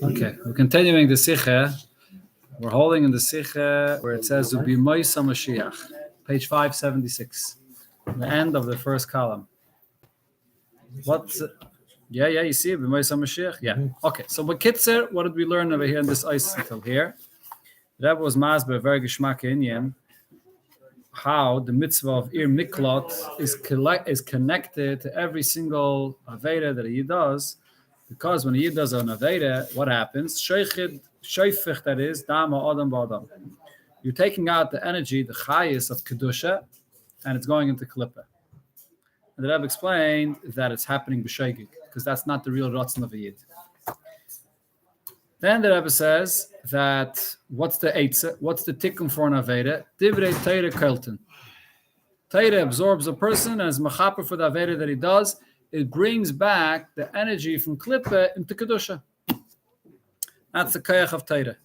Okay, we're continuing the Sikha. We're holding in the Sikha where it says Ubi Moisa Moshiach, page 576, the end of the first column. What's yeah, you see Ubi Moisa Moshiach? Yeah. Okay, so Bekitzer, what did we learn over here in this ice until here? That was Masber, very Geschmack Inyan, how the mitzvah of Ir Miklot is connected to every single Aveda that he does. Because when a Yid does an Aveda, what happens? Shoifich, that is, Dama Adam Ba'adam. You're taking out the energy, the Chayis of Kedusha, and it's going into Klippa. And the Rebbe explained that it's happening b'sheigig, because that's not the real Ratzon of a Yid. Then the Rebbe says that what's the Eitzah? What's the Tikkun for an Aveda? Divrei Teire Kelten. Teire absorbs a person and is machaper for the Aveda that he does. It brings back the energy from Klippa into Kedusha. That's the Kayach of Teire.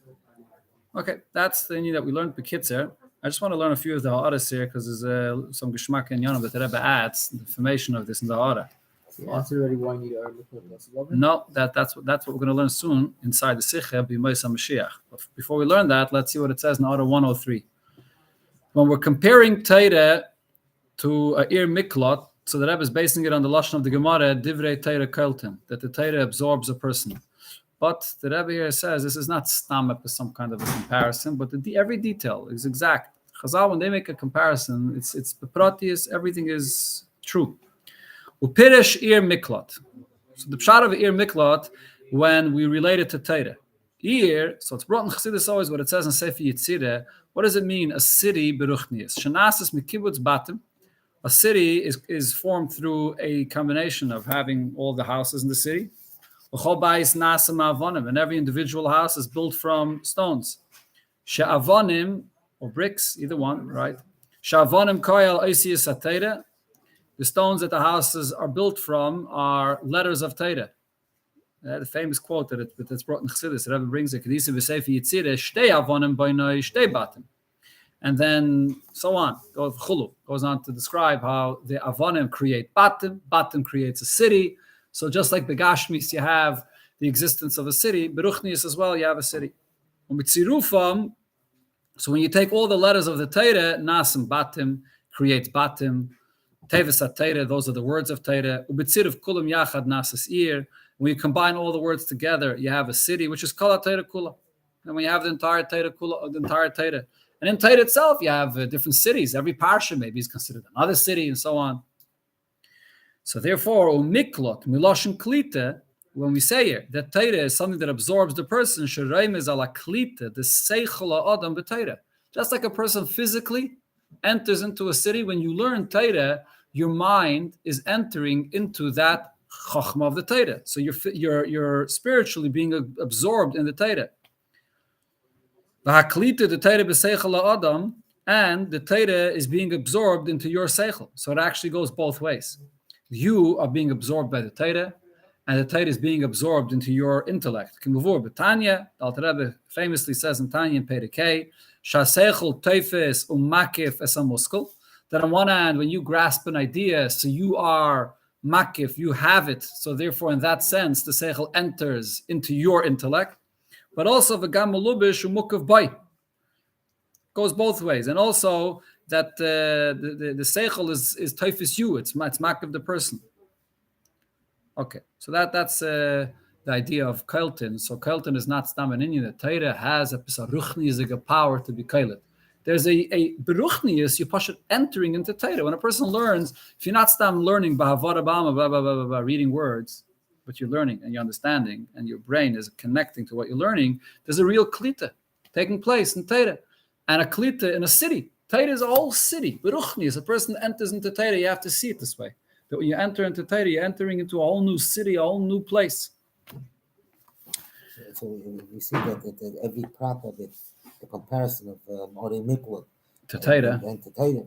Okay, that's the thing that we learned Bekitzer. I just want to learn a few of the Ha'aras here because there's some Geschmack in Yonah that the Rebbe adds the information of this in the Ha'ara. You answered already why you need to No, that's what we're going to learn soon inside the Sikha, B'Moisa Mashiach. But before we learn that, let's see what it says in Ha'ara 103. When we're comparing Teire to a Ir Miklot, so the Rebbe is basing it on the Lashon of the Gemara, Divrei Teire Kelten, that the Teire absorbs a person. But the Rebbe here says this is not stamp as some kind of a comparison, but every detail is exact. Chazal, when they make a comparison, it's bepratius, everything is true. Upirish Ir Miklot. So the pshat of Ir Miklot, when we relate it to Teire. Ir, so it's brought in Chassidus always what it says in Sefer Yitzirah. What does it mean? A city beruchnius. Shanasis mikibutz batim. A city is formed through a combination of having all the houses in the city. And every individual house is built from stones. She'avonim, or bricks, either one, right? She'avonim koyal oisiyas haTeira. The stones that the houses are built from are letters of Teira. The famous quote that's brought in Chassidus, the Rebbe brings it, Kedisa v'Sefer Yitzirah, shtei avonim b'noi shtei batim. And then so on, goes on to describe how the Avonim create Batim, Batim creates a city. So just like Begashmis, you have the existence of a city, Beruchnius as well, you have a city. So when you take all the letters of the Teire, Nasim Batim creates Batim, Tevis HaTeire, those are the words of Teire, Ubitzirav Kulam Yachad Nasas Ir. When you combine all the words together, you have a city, which is Kala Teire Kula. And when you have the entire Teire Kula, the entire Teire. And in Teire itself, you have different cities. Every parsha maybe is considered another city, and so on. So therefore, Miklot, Miloshin Klita, when we say here that Teire is something that absorbs the person, Sheraim is ala Klita, the Seichel Adam b'Teire. Just like a person physically enters into a city, when you learn Teire, your mind is entering into that Chochmah of the Teire. So you're spiritually being absorbed in the Teire. The Haklita, the Teire b'Seichel Adam, and the Teire is being absorbed into your Seichel. So it actually goes both ways. You are being absorbed by the Teire, and the Teire is being absorbed into your intellect. Kimuvur b'Tanya, the Alter Rebbe famously says in Tanya in Perikei, Shaseichel teifes umakif es muskel. That on one hand, when you grasp an idea, so you are makif, you have it. So therefore, in that sense, the Seichel enters into your intellect. But also v'gam malubish umukav bay goes both ways, and also that the seichel is teifus you. It's mak of the person. Okay, so that's the idea of kailtin. So kailtin is not stam an Indian. The Torah has a ruchniizige power to be kailit. There's a beruchnius you push it entering into Torah. When a person learns, if you're not stam learning blah reading words, but you're learning and you're understanding and your brain is connecting to what you're learning, there's a real klita taking place in Torah. And a klita in a city. Torah is a whole city. Beruchni, as a person enters into Torah, you have to see it this way. That when you enter into Torah, you're entering into a whole new city, a whole new place. So we see that every part of it, the comparison of Ori Miklot to Torah. And to Torah.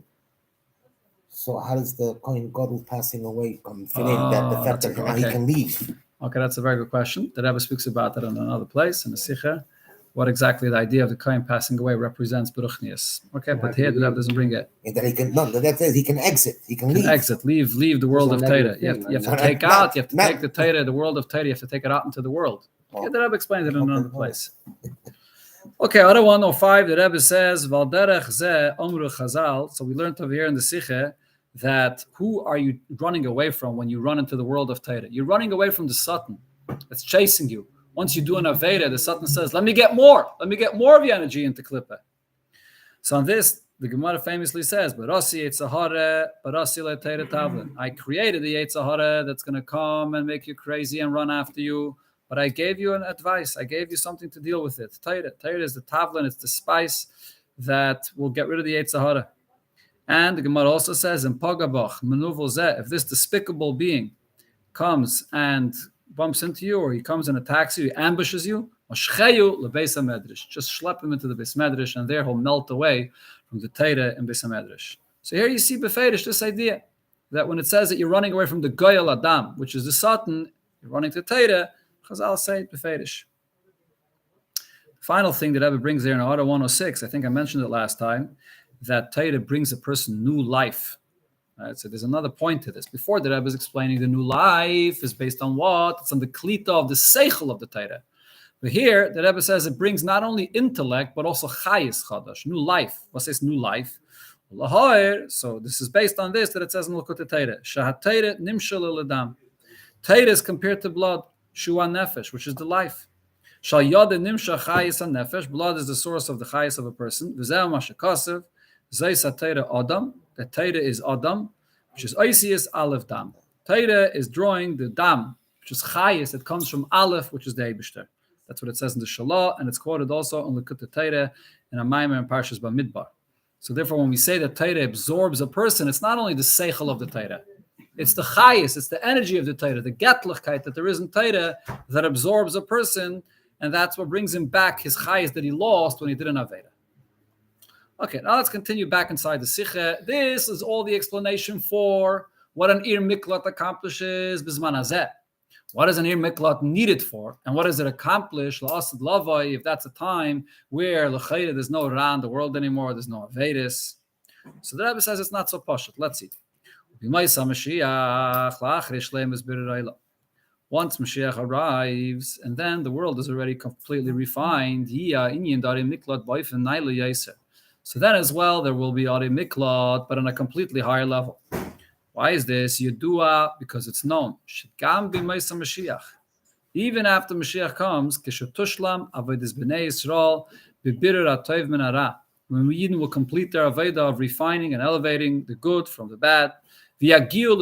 So how does the Kohen Gadol passing away come fit in that the fact that he can leave? Okay, that's a very good question. The Rebbe speaks about that in another place in the Sikha. What exactly the idea of the Kohen passing away represents Beruchnius. Okay, but here the Rebbe doesn't bring it. And that he can he can exit. He can leave. Leave the world of Torah. You have to take out. You have to take the Torah, the world of Torah. You have to take it out into the world. Okay, the Rebbe explains it in another place. Okay, other 105, the Rebbe says, Val derech zeh omru chazal. So we learned over here in the Sikhe that who are you running away from when you run into the world of Torah? You're running away from the Satan that's chasing you. Once you do an Aveda, the Satan says, let me get more. Let me get more of your energy into Klippa. So on this, the Gemara famously says, Barasi Yitzhahara, Barasi le Torah Tavlin. I created the Yitzhahara that's going to come and make you crazy and run after you. But I gave you an advice. I gave you something to deal with it. Torah is the Tavlin, it's the spice that will get rid of the Yitzhahara. And the Gemara also says in Pagabach, Menuvol Zeh, if this despicable being comes and bumps into you, or he comes and attacks you, he ambushes you, just schlep him into the Beis Medrash, and there he'll melt away from the Torah and Beis Medrash. So here you see befedish this idea that when it says that you're running away from the Ugeulah Adam, which is the Satan, you're running to Torah, Chazal say befedish. Final thing that Rebbe brings there in Order 106, I think I mentioned it last time, that Torah brings a person new life. Right, so there's another point to this. Before the Rebbe is explaining the new life is based on what? It's on the klita of the seichel of the Torah. But here, the Rebbe says it brings not only intellect, but also chayis chadash, new life. What says new life? So this is based on this that it says in L'Kutei Torah. Shahat Torah nimshal l'adam. Torah is compared to blood, shua nefesh, which is the life. Shal yada nimsha chayis nefesh. Blood is the source of the chayis of a person. V'zeh mashakasev. Zeis ha-Torah adam. The Torah is Adam, which is Oisius Aleph Dam. Torah is drawing the Dam, which is Chayis, that comes from Aleph, which is the Eibishter. That's what it says in the Shalah, and it's quoted also in L'Kutei Torah in a Maimer and Parshas Bamidbar. So therefore, when we say that Torah absorbs a person, it's not only the Seichel of the Torah, it's the Chayis, it's the energy of the Torah, the Getlichkeit that there is in Torah that absorbs a person, and that's what brings him back his Chayis that he lost when he did an Aveda. Okay, now let's continue back inside the Sikhe. This is all the explanation for what an Ir Miklat accomplishes Bizman Hazeh. What is an Ir Miklat needed for? And what does it accomplish? La'asad Lavai, if that's a time where l'chayre there's no Ra in the world anymore, there's no Avedis. So the Rebbe says it's not so pashut. Let's see. Once Moshiach arrives, and then the world is already completely refined. So then as well, there will be Ari Miklat, but on a completely higher level. Why is this? Yedua, because it's known. Even after Mashiach comes, when we even will complete their Aveda of refining and elevating the good from the bad, Yidden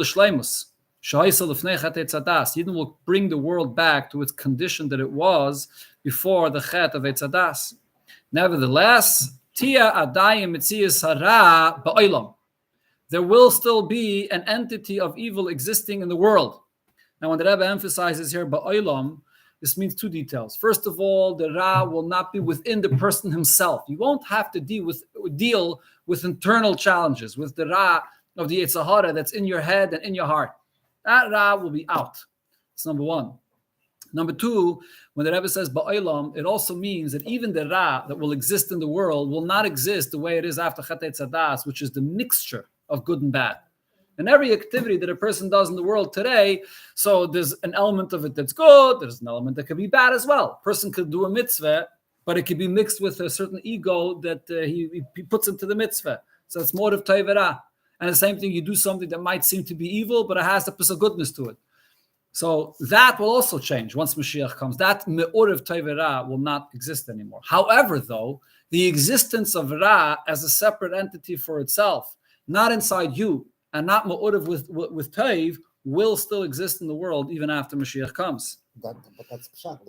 will bring the world back to its condition that it was before the Chet of Eitzadas. Nevertheless, there will still be an entity of evil existing in the world. Now, when the Rebbe emphasizes here ba'olam, this means two details. First of all, the Ra will not be within the person himself. You won't have to deal with internal challenges, with the Ra of the Yitzhahara that's in your head and in your heart. That Ra will be out. That's number one. Number two, when the Rebbe says ba'olam, it also means that even the Ra that will exist in the world will not exist the way it is after Chet Eitzadas, which is the mixture of good and bad. And every activity that a person does in the world today, so there's an element of it that's good, there's an element that could be bad as well. A person could do a mitzvah, but it could be mixed with a certain ego that he puts into the mitzvah. So it's more of Tevera. And the same thing, you do something that might seem to be evil, but it has a piece of goodness to it. So that will also change once Mashiach comes. That me'or of Tevera will not exist anymore. However, though, the existence of Ra as a separate entity for itself, not inside you, and not me'or with Tev, will still exist in the world even after Mashiach comes. But that's pshat.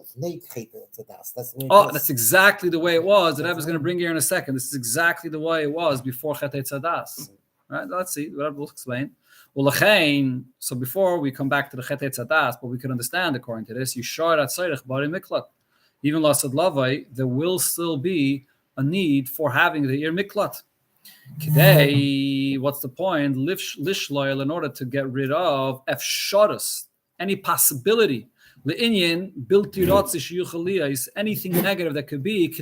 That's exactly the way it was. That I was going to bring here in a second. This is exactly the way it was before Chet Eitzadas. Right? Let's see. What I will explain. So before we come back to the Chet Eitzadas, but we can understand according to this, even Lasad Lavai, there will still be a need for having the Ir Miklat. Today, what's the point? Lishloyal, in order to get rid of Efsharus, any possibility, Le'inyan, Biltirotzish Yuchaliyas, anything negative that could be,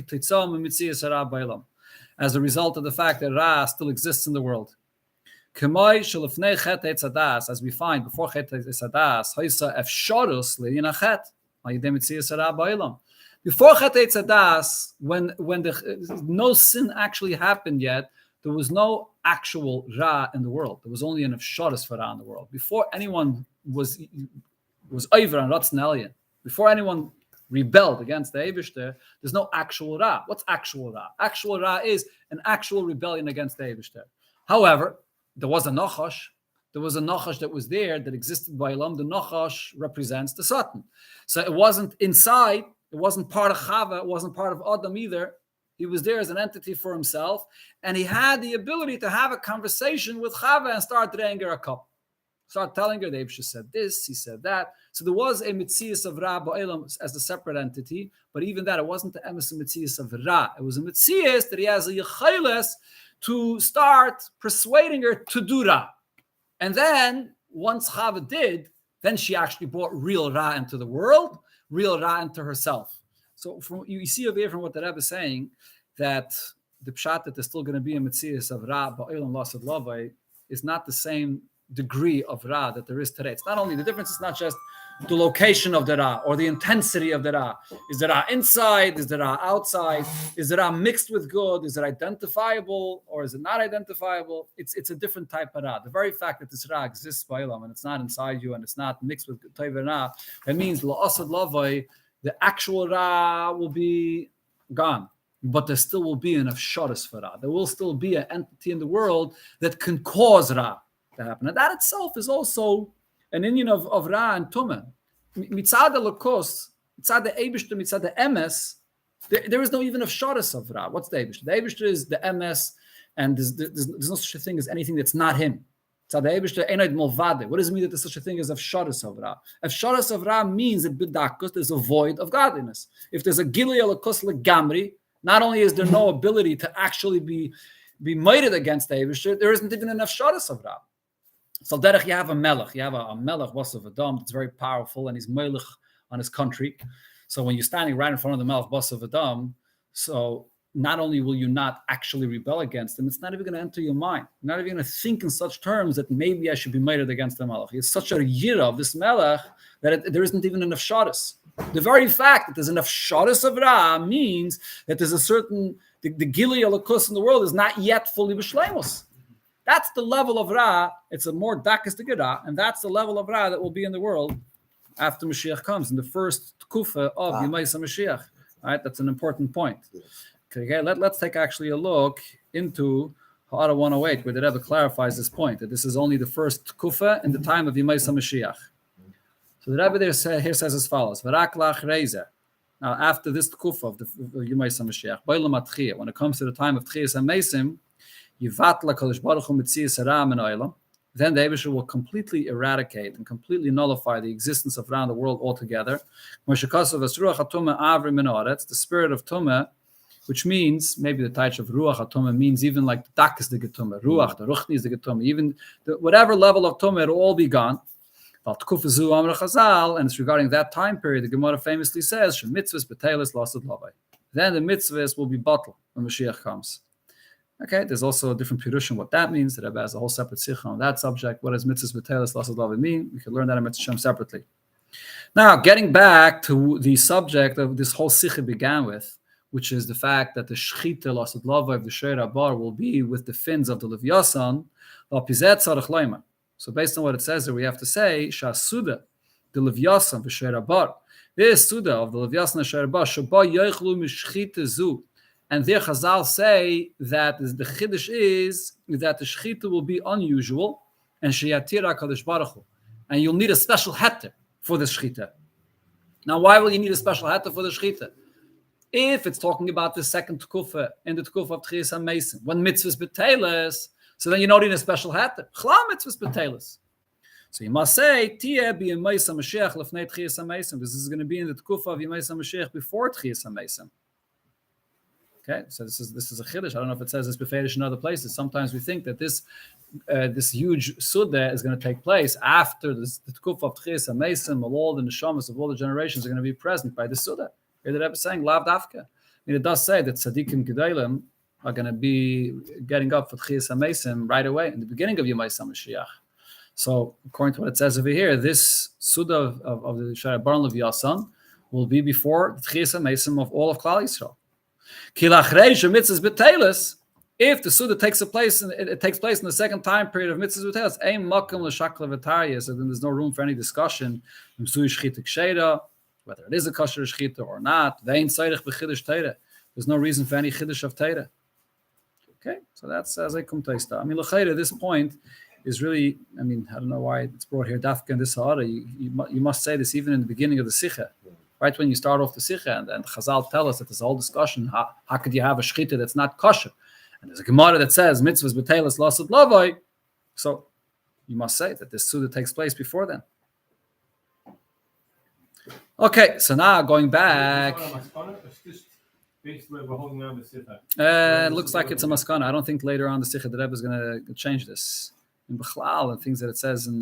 as a result of the fact that Ra still exists in the world. As we find before Chet Eitzadas, Haisa Efsharus Le'inachet. Before Chatei Tzadas, when no sin actually happened yet, there was no actual Ra in the world. There was only an Afshadas for Ra in the world. Before anyone was over on Ratzon Elyon, before anyone rebelled against the Eibishter, there's no actual Ra. What's actual Ra? Actual Ra is an actual rebellion against the Eibishter. However, there was a Nachash. There was a Nachash that was there that existed by Elam. The Nachash represents the Satan. So it wasn't inside. It wasn't part of Chava. It wasn't part of Adam either. He was there as an entity for himself. And he had the ability to have a conversation with Chava and start draining her a cup. Start telling her, the Eibishter said this, he said that. So there was a Metzias of Ra Ba'elam as a separate entity. But even that, it wasn't the emes Metzias of Ra. It was a Metzias that he has a Yecheles to start persuading her to do Ra. And then, once Chava did, then she actually brought real Ra into the world, real Ra into herself. So you see over here from what the Rebbe is saying, that the pshat that there's still going to be a Metzias of Ra, Ba'elam Lasad Lavai, is not the same degree of Ra that there is today. It's not only, the difference is not just the location of the Ra or the intensity of the Ra. Is the Ra inside? Is the Ra outside? Is the Ra mixed with good? Is it identifiable or is it not identifiable? It's a different type of Ra. The very fact that this Ra exists by Elam and it's not inside you and it's not mixed with Tov and Ra, that means La'asad Lavai, the actual Ra will be gone. But there still will be an Afshadas for Ra. There will still be an entity in the world that can cause Ra to happen. And that itself is also an union of Ra and Tumah. Mitzad Elokos, Mitzad the Eibishter, Mitzad the Emes, there is no even Afshadas of Ra. What's the Eibishter? The Eibishter is the Emes, and there's no such a thing as anything that's not him. Mitzad the Eibishter, Einoid Molvade. What does it mean that there's such a thing as Afshadas of Ra? Afshadas of Ra means that B'dakos, there's a void of godliness. If there's a Gilui Elokos Legamri, not only is there no ability to actually be mighted against the Eibishter, there isn't even enough Afshadas of Ra. So derech, you have a melech. You have a melech, Basav Adam, that's very powerful, and he's melech on his country. So when you're standing right in front of the melech, Basav Adam, so not only will you not actually rebel against him, it's not even going to enter your mind. You're not even going to think in such terms that maybe I should be mighted against the melech. It's such a yira of this melech that there isn't even enough shadas. The very fact that there's enough shadas of Ra means that there's a certain, the Gilui Elokus in the world is not yet fully b'shleimus. That's the level of Ra. It's a more dakas to Ra, and that's the level of Ra that will be in the world after Mashiach comes, in the first kufa of Yemaisa Mashiach. All right, that's an important point. Okay, let's take actually a look into Ha'ara 108, where the Rebbe clarifies this point, that this is only the first kufa in the time of Yemaisa Mashiach. So the Rebbe here says as follows, V'rak lach reize. Now, after this kufa of the Yemaisa Mashiach, B'olam HaTchiyah, when it comes to the time of Tchiyas HaMeisim, Yivatla Kadosh Baruch Hu Metzias Ra min Olam, then the Eibishter will completely eradicate and completely nullify the existence of Ra in the world altogether. Moshikasav es Ruach HaTumah Avri min Haaretz, the spirit of Tumah, which means, maybe the title of Ruach HaTumah means even like the Dak is the Getumah, Ruach, the Ruchni is the Getumah, even whatever level of Tumah, it will all be gone. And it's regarding that time period, the Gemara famously says, mitzvahs b'teilis lasad lavai. Then the mitzvahs will be bottled when Mashiach comes. Okay, there's also a different pirush on what that means. The Rebbe has a whole separate sikha on that subject. What does mitzvahs b'teilis lasad lavai mean? We can learn that in Mitzvah Shem separately. Now, getting back to the subject of this whole sikha began with, which is the fact that the shechita lasad lavai of the sheira bar will be with the fins of the Levyasan, so based on what it says there, we have to say, Shasuda, the Levyasan v'sheira bar. This Suda of the Levyasan v'sheira bar, Shabba yoichlu mishchita zu. And there Chazal say that the Chiddush is that the Shechita will be unusual, and Sheyatira Kadosh Baruch Hu. And you'll need a special heter for the Shechita. Now, why will you need a special heter for the Shechita? If it's talking about the second Tkufa, in the Tkufa of Tchiyas HaMeisim, when mitzvahs b'teilis, so then you don't need a special heter. Chla mitzvahs b'teilis. So you must say, Tia bi Yemaisa Mashiach lefnei Tchiyas HaMeisim. This is going to be in the Tkufa of Yemaisa Mashiach before Tchiyas HaMeisim. Okay, so this is a chiddush. I don't know if it says this beferish in other places. Sometimes we think that this huge suda is going to take place after the Tkufa of Tchiyas HaMeisim, all the neshamas of all the generations are going to be present by the suda. Here the Rebbe is saying, Lav Dafka. I mean, it does say that tzaddikim gedolim are going to be getting up for Tchiyas HaMeisim right away in the beginning of Yemaisa Mashiach. So, according to what it says over here, this suda of the Shara Baron Levyasan will be before the Tchias HaMesim of all of Klal Yisrael. Ki lachrei shemitzvahs b'teilus, if the Suda takes place in the second time period of mitzvahs b'teilus, ein makom l'shakla v'tarya, so then there's no room for any discussion, whether it is a kosher shchita or not. Ve'ein tzarich b'chiddush Torah. There's no reason for any chiddush of Torah. Okay, so that's as I come to I mean, l'chayra, this point is really, I mean, I don't know why it's brought here, dafka in this ha'ara. You must say this even in the beginning of the Sikha. Right when you start off the Sikha, and Chazal tell us that there's a whole discussion, how could you have a shchita that's not kosher? And there's a Gemara that says, mitzvahs b'teilus lasad lavoi. So you must say that this Suda takes place before then. Okay, so now going back. It looks like it's a maskana. I don't think later on the Sikha the Rebbe is going to change this. In Bechlal and things that it says in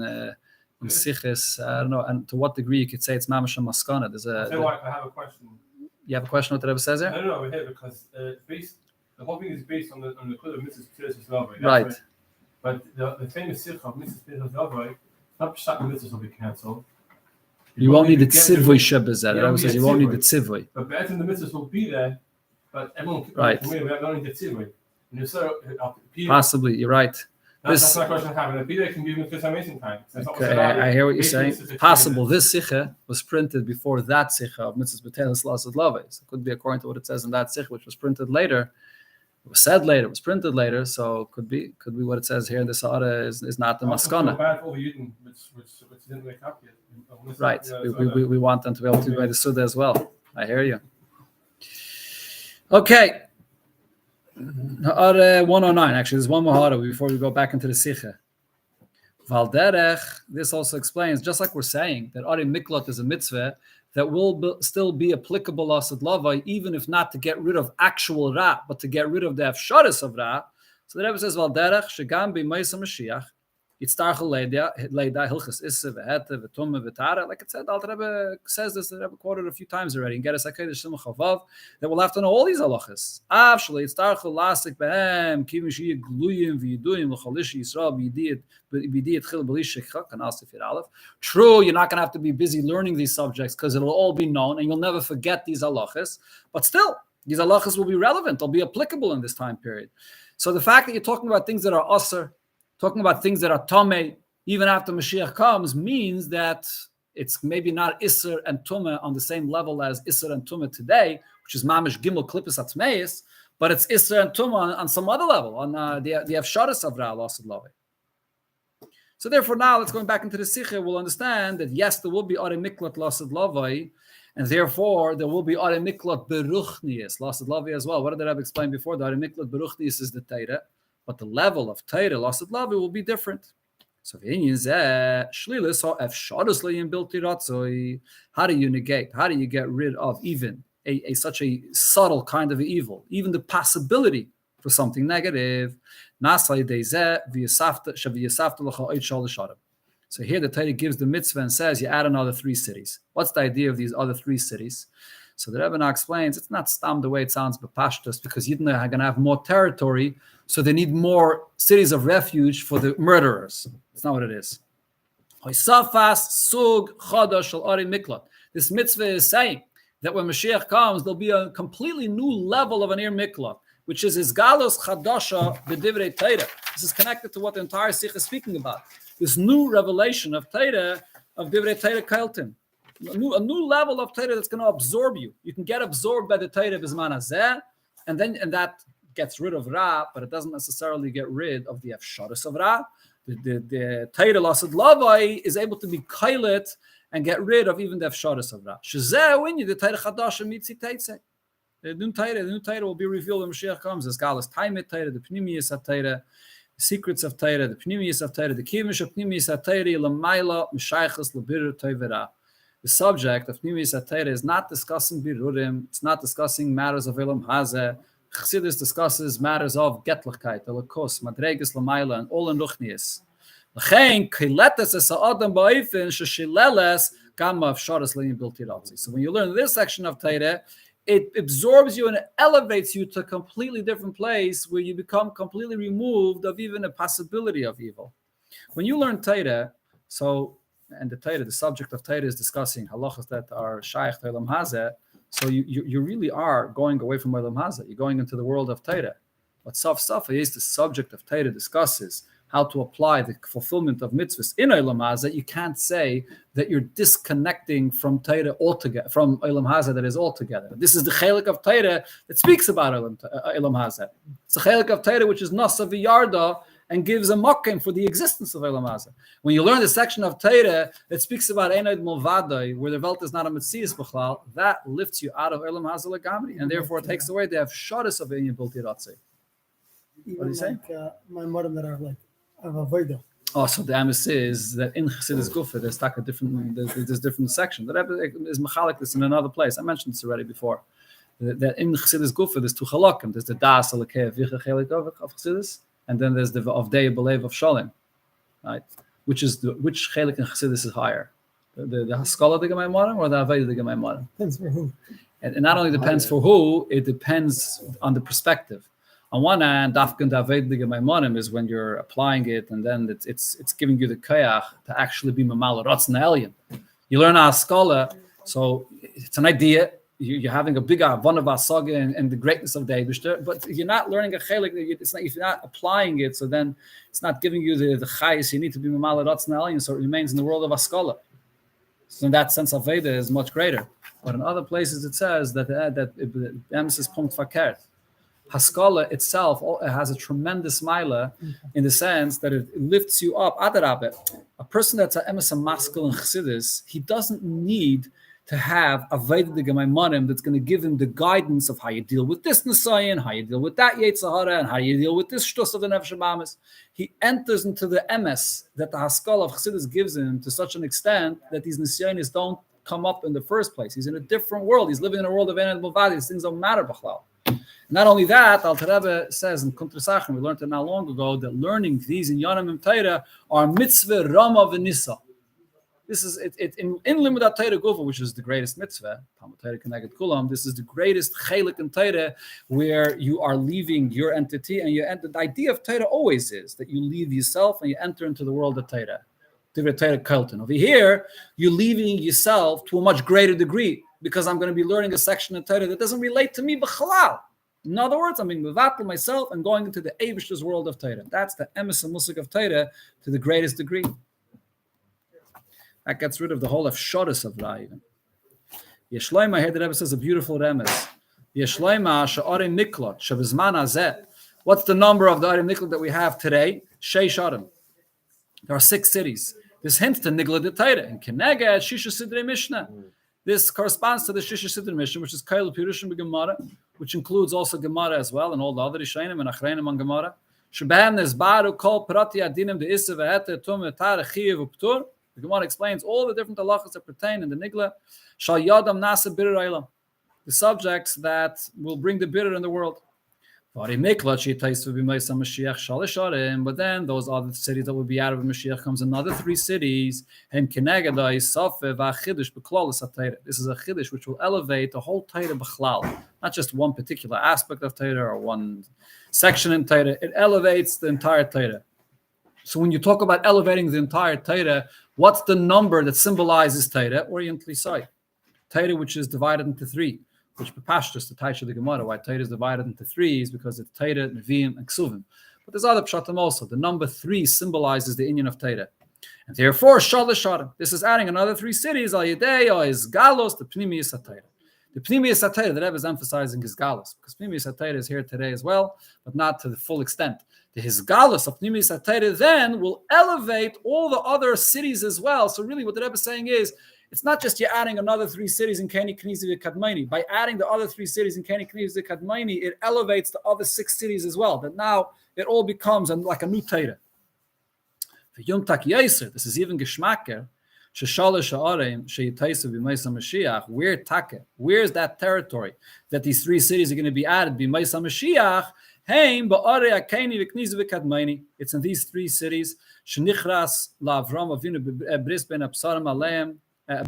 Sikhis, I don't know, and to what degree you could say it's mamash and maskana. There's a. I have a question. You have a question what the Rebbe says there? No, over here because the whole thing is based on the Kula of Mrs. P'tilas Lavoi. Right. But the famous Sikha of Mrs. P'tilas Lavoi, not Pshat mitzvahs will be cancelled. You won't need the tzivui shebazet. The Rebbe says you won't need the tzivui. But better the mitzvahs will be there, but everyone right. We don't need the tzivui. Possibly, you're right. That's my question I have. And the Peter can be even for some amazing time. Okay, I hear what you're saying. Possible. This Sikha was printed before that Sikha of Mitzvahs B'Teilus Lasad Lavei. So it could be according to what it says in that Sikha, which was printed later. It was said later. It was printed later. So it could be what it says here in the Sa'ara is not the Maskana. Which didn't wake up yet. Right. We want them to be able to by the Suda as well. I hear you. Okay. 109, actually, there's one more before we go back into the Sikha. Valderech, this also explains, just like we're saying, that Ari Miklot is a mitzvah that will still be applicable Asad Lavai, even if not to get rid of actual Ra, but to get rid of the Afsharis of Ra. So the Rebbe says, Valderech, Shagam b'Meisa Moshiach, Yitztarchel Leida, Hilchas Isse, Vehete, Vetumme, Vetara. Like it said, the Rebbe says this, the Rebbe quoted a few times already, and get us HaKadosh Shema Chavav, that we'll have to know all these halachas. Avshale, Yitztarchel Lasik Behem, Kivim Shiyah Gluyim, V'Yiduyim, L'Cholish Yisrael, B'Yidiyat Chil B'Lishikha, Kanal Sifir Aleph. True, you're not going to have to be busy learning these subjects because it'll all be known, and you'll never forget these halachas. But still, these halachas will be relevant, they'll be applicable in this time period. So the fact that you're talking about things that are Oster, talking about things that are Tomei, even after Mashiach comes, means that it's maybe not Isser and Tumah on the same level as Isser and Tumah today, which is Mamish Gimel Klippus Atzmeis, but it's Isser and Tumah on some other level, on the Afsharis of Ra Lasad Lavei. So therefore now, let's going back into the Sikha, we'll understand that yes, there will be Are Miklat Lasad Lavei, and therefore there will be Are Miklat Beruchnius Lasad Lavei as well. What did the Rebbe explain before? The Are Miklat Beruchnius is the Torah, but the level of Torah, Lasad Lavei, will be different. So how do you negate? How do you get rid of even such a subtle kind of evil, even the possibility for something negative? So here the Torah gives the mitzvah and says you add another 3 cities. What's the idea of these other 3 cities? So the Rebbe now explains it's not stam the way it sounds, but pashtus, because Yidden are going to have more territory, so they need more cities of refuge for the murderers. That's not what it is. This mitzvah is saying that when Mashiach comes, there'll be a completely new level of an Ir Miklat, which is Isgalos Chadashah b'divrei Torah. This is connected to what the entire Sikh is speaking about. This new revelation of Torah, of divrei Torah Kailtim. A new level of Torah that's going to absorb you. You can get absorbed by the Torah Bizman Hazeh, and that gets rid of Ra, but it doesn't necessarily get rid of the Afsharis of Ra. The Torah Lasad Lavai is able to be kailet and get rid of even the Afsharis of Ra. Shezeh when you the Torah Chadashah mitzi teitze. The new Torah will be revealed when Mashiach comes. As Galas Taimet Torah, the Pnimiyas of Torah, the secrets of Torah, the Pnimiyas of Torah, the Kivish of Pnimiyas of Torah, Lamaila Mishaychas Lebir Toivera. The subject of Pnimiyas HaTorah is not discussing Birurim, it's not discussing matters of Elam Hazeh. Chassidus discusses matters of Getlichkeit, Elokos, Madreges Lamaila, and all in Ruchnius. L'chein, Kiletes es ha'adam ba'ifin, sheshileles, gamma Afsharis le'im biltiratzi. So when you learn this section of Torah, it absorbs you and it elevates you to a completely different place where you become completely removed of even a possibility of evil. When you learn Torah, so and the Torah, the subject of Torah is discussing halachas that are shaykh to Olam Hazeh, so you really are going away from Olam Hazeh. You're going into the world of Torah. But Saf Safa is the subject of Torah discusses how to apply the fulfillment of mitzvahs in Olam Hazeh. You can't say that you're disconnecting from Torah altogether, from Olam Hazeh that is altogether. This is the chelik of Torah that speaks about Olam Hazeh. It's a chelik of Torah which is nasa v'yarda and gives a mokim for the existence of Olam Hazeh. When you learn the section of Torah that speaks about Einoid Mulvadai, where the Welt is not a Metzias B'chlal, that lifts you out of Olam Hazeh Legamri, and therefore it takes away. They have Chadashah of Einyan Bilti Ratzei. What do you say? My mother that are like of avodah. Oh, so the emes is that in Chassidus Gufa there's a different. There's different sections. That is machalik this in another place. I mentioned this already before. That in Chassidus Gufa there's two halakim. There's the das alakei vicha chelik of Chassidus, and then there's the avdei belev of Shalom, right? Which chelik in Chassidus is higher? The haskalah de gemay or the avdei de gemay? Depends for who. And it not only depends for who, it depends on the perspective. On one hand, Dafkan David Maimonim is when you're applying it, and then it's giving you the koyach to actually be Mamal Ratz Alien. You learn a scholar, so it's an idea. You're having a big one of saga and the greatness of the Eibishter, but you're not learning a chelik. It's not, if you're not applying it, so then it's not giving you the chayis. You need to be Mamal Ratz Alien, so it remains in the world of a scholar. So in that sense, Aveda is much greater. But in other places, it says that the emphasis punkt fakert. Haskalah itself has a tremendous maila in the sense that it lifts you up. Adarabe, a person that's an emes maskil and chassidus, he doesn't need to have a vayda gemaimonim that's going to give him the guidance of how you deal with this nisayin, how you deal with that yetzahara, and how you deal with this shtus of the nefesh habamis. He enters into the emes that the haskalah of chassidus gives him to such an extent that these nisayonis don't come up in the first place. He's in a different world. He's living in a world of ened mulvadi. These things don't matter b'chlal. Not only that, Alter Rebbe says in Kuntrasachem, we learned it not long ago, that learning these in Yonim and Torah are mitzvah Rama v'nisa. This is it in Limudat Torah Gufa, which is the greatest mitzvah. Talmud Torah Keneged Kulam. This is the greatest chelik in Torah, where you are leaving your entity, and you enter. The idea of Torah always is that you leave yourself and you enter into the world of Torah. Torah Kelton. Over here, you're leaving yourself to a much greater degree because I'm going to be learning a section of Torah that doesn't relate to me b'chalal. In other words, I'm being mevatel myself and going into the Eibishter's world of Torah. That's the emes and musik of Torah to the greatest degree. That gets rid of the whole of Shodas of Ra even. Yeshleima, here the Rebbe says a beautiful remes. Yeshleima she'arim niklot shevizman hazeh. What's the number of the arim niklot that we have today? Sheish arim. There are 6 cities. This hints to Nigla de Torah. In Keneged, Shisha Sidrei Mishnah. This corresponds to the Shisha Sidrei Mishnah, which is Kail Pirushim Gemara, which includes also Gemara as well, and all the other Rishonim and Achreinim on Gemara. Shebehem Nezbaru Kol Prati Adinim de Issa Ve'ete Tum Etar Chiyev Uptur. The Gemara explains all the different halachas that pertain in the Nigla. Shal Yadam Nasa Bitter Eilam. The subjects that will bring the bitter in the world. But then those other cities that will be out of Mashiach comes another 3 cities. This is a chiddush which will elevate the whole Torah b'chlal, not just one particular aspect of Torah or one section in Torah. It elevates the entire Torah. So when you talk about elevating the entire Torah, what's the number that symbolizes Torah? Orientally side. Torah, which is divided into 3. Which Pashtus, the Taisha the Gemara, why Torah is divided into 3 is because it's Torah, Nevi'im, and Ksuvim. But there's other pshatim also. The number 3 symbolizes the inyan of Torah. And therefore, Shalosh Arim. This is adding another 3 cities, Al Yedei, is Galos, the Pnimiyas HaTorah. The Pnimiyas HaTorah, the Rebbe is emphasizing is Galos, because Pnimiyas HaTorah is here today as well, but not to the full extent. The Galos of Pnimiyas HaTorah then will elevate all the other cities as well. So really what the Rebbe is saying is, it's not just you're adding another 3 cities in Keni Knizi Kadmaini. By adding the other 3 cities in Keni Knizi Kadmaini, it elevates the other 6 cities as well. That now it all becomes like a new Torah. For Yom Tak Yaiser, this is even Geschmacker. Sheshalish Ha'arim Sheyitaisu B'Maisa Mashiach. Where's that territory that these 3 cities are going to be added? B'Maisa Mashiach. Heim Ba'arei Akeni V'Knizi V'Kadmaini. It's in these 3 cities. Shenichras LaAvram Avinu Bris Ben Absarim Aleim.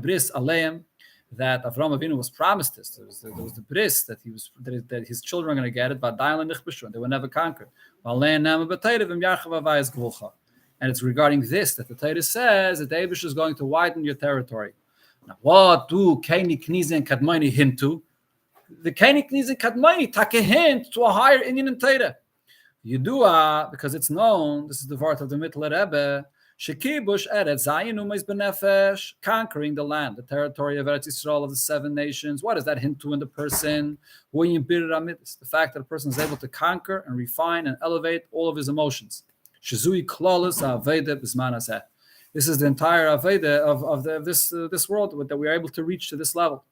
Bris Aleim, that Avraham Avinu was promised this. There was the bris that his children are going to get it, but they were never conquered. And it's regarding this that the Torah says that the Eibush is going to widen your territory. Now, what do Kaini Knizi and Kadmoni hint to? The Kaini Knizi and Kadmoni take a hint to a higher Indian in Torah. Ugeulah, because it's known, this is the word of the Mittler Rebbe, Shekibush Eretz Zayin Umais Benefesh, conquering the land, the territory of Eretz Yisrael of the 7 nations. What does that hint to in the person? The fact that a person is able to conquer and refine and elevate all of his emotions. Shizui Klolus Aveda Bisman Hazeh. This is the entire Aveda of this world that we are able to reach to this level.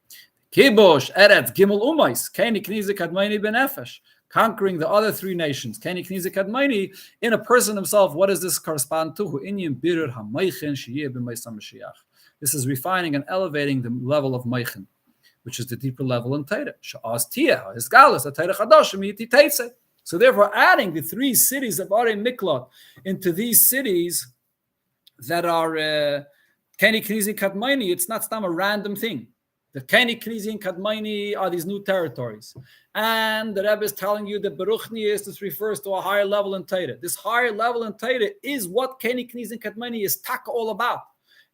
Kibush Eretz Gimel Umais Kaini Knizi Kadmoni Benefesh. Conquering the other 3 nations. In a person himself, what does this correspond to? This is refining and elevating the level of Meichen, which is the deeper level in Torah. So therefore, adding the 3 cities of Arei Miklot into these cities that are Keni Knizi Kadmoni, it's not a random thing. The Keni Knizi and Kadmoni are these new territories. And the Rebbe is telling you that Baruchni this refers to a higher level in Torah. This higher level in Torah is what Keni Knizi and Kadmoni is taka all about.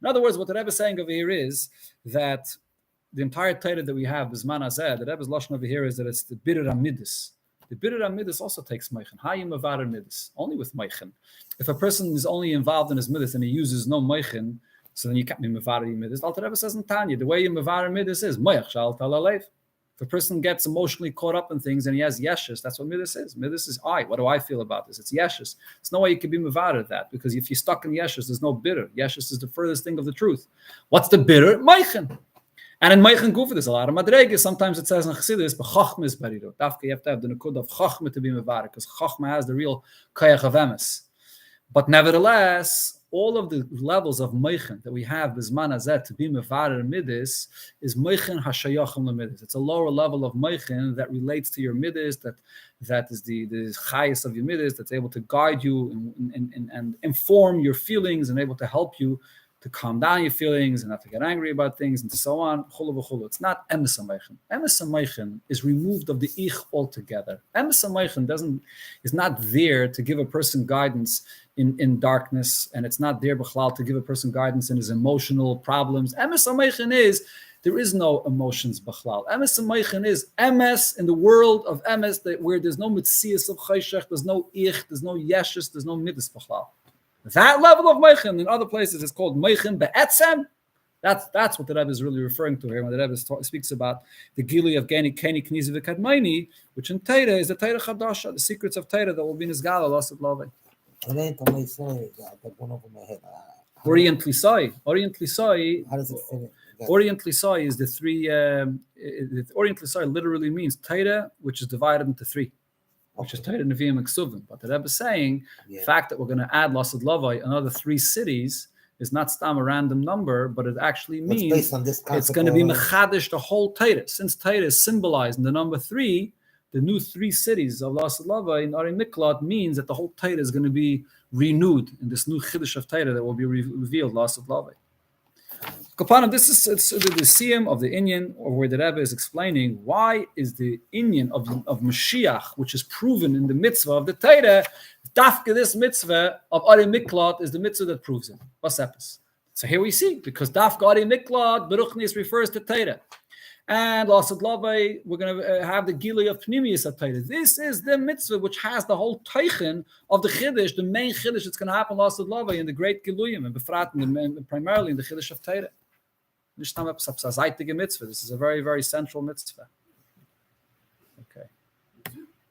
In other words, what the Rebbe is saying over here is that the entire Torah that we have, Bisman Hazeh, the Rebbe's lashon over here is that it's the Bidur Amidus. The Bidur Amidus also takes Meichen. Hayim Avarar Midus, only with Meichen. If a person is only involved in his Midus and he uses no Meichen, so then you can't be Mevarer Midus. Alter Rebbe says in Tanya, the way you Mevarer Midus is Moyach Shal Talalev. If a person gets emotionally caught up in things and he has yeshus, that's what Midus is. Midus is I. What do I feel about this? It's yeshus. There's no way you can be Mevarer that, because if you're stuck in yeshus, there's no bitter. Yeshus is the furthest thing of the truth. What's the bitter? Meichen. And in Meichen Gufa, there's a lot of madregas. Sometimes it says in Chassidus, "B'chachma is bariro." Dafka, you have to have the nekud of chachma to be Mevarer, because chachma has the real koyach of emes. But nevertheless, all of the levels of Meichen that we have, Bisman Hazeh, to be Mevarer Midis, is Meichen Hashayachim Lemidis. It's a lower level of Meichen that relates to your Midis, that is the Chayas of your Midis, that's able to guide you and inform your feelings and able to help you to calm down your feelings and not to get angry about things and so on. It's not Emes HaMeichen. Emes HaMeichen is removed of the Ich altogether. Emes HaMeichen is not there to give a person guidance in darkness, and it's not there b'chlal to give a person guidance in his emotional problems. Emes HaMeichen is, there is no emotions b'chlal. Emes HaMeichen is Emes in the world of Emes, where there's no mitzias of chayshech, there's no Ich, there's no yeshus, there's no midas b'chlal. That level of Meichen in other places is called Meichen be'etzem. That's what the Rebbe is really referring to here when the Rebbe speaks about the Gili of Keni Knizi v'Kadmoni, which in Torah is the Torah Chadashah, the secrets of Torah that will be in his Gala, lost of love. That went over my head. Orient Lisai. How does it fit in? Orient Lisai is the 3. Orient Lisai literally means Torah, which is divided into 3. Which is Torah, Nevi'im, and Ksuvim. But the Rebbe is saying the fact that we're going to add Lasad Lavai, another 3 cities, is not stam a random number, but it actually means it's going to be Mechadish, the whole Torah. Since Torah is symbolized in the number 3, the new 3 cities of Lasad Lavai in Arei Miklot means that the whole Torah is going to be renewed in this new Chiddush of Torah that will be revealed, Lasad Lavai. This is the siyum of the Inyan, or where the Rebbe is explaining why is the Inyan of Moshiach, which is proven in the mitzvah of the Torah, dafka this mitzvah of Arei Miklot is the mitzvah that proves it. What's epis? So here we see, because dafka Arei Miklot, Beruchnis refers to Torah. And Lasad Lavai, we're going to have the Gili of Pnimius of Torah. This is the mitzvah which has the whole teichen of the Chiddush, the main Chiddush that's going to happen Lasad Lavai in the great Giluyim, and primarily in the Chiddush of Torah. This is a very, very central mitzvah. Okay.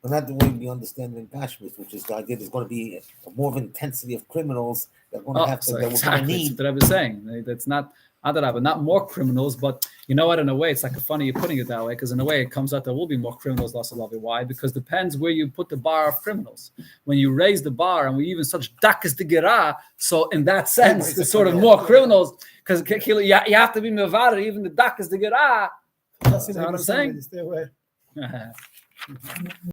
But not the way we understand it in Gashmis, which is the idea there's going to be more of intensity of criminals that are going to have to. Exactly. That's what I was saying. That's not more criminals, but you know what? In a way, it's like funny you're putting it that way, because in a way it comes out there will be more criminals. Why? Because it depends where you put the bar of criminals. When you raise the bar, and we even such dak is the gerah, so in that sense, there's sort of more criminals, because you have to be mevarer, even the dak is the gerah. That's what I'm saying. Stay away.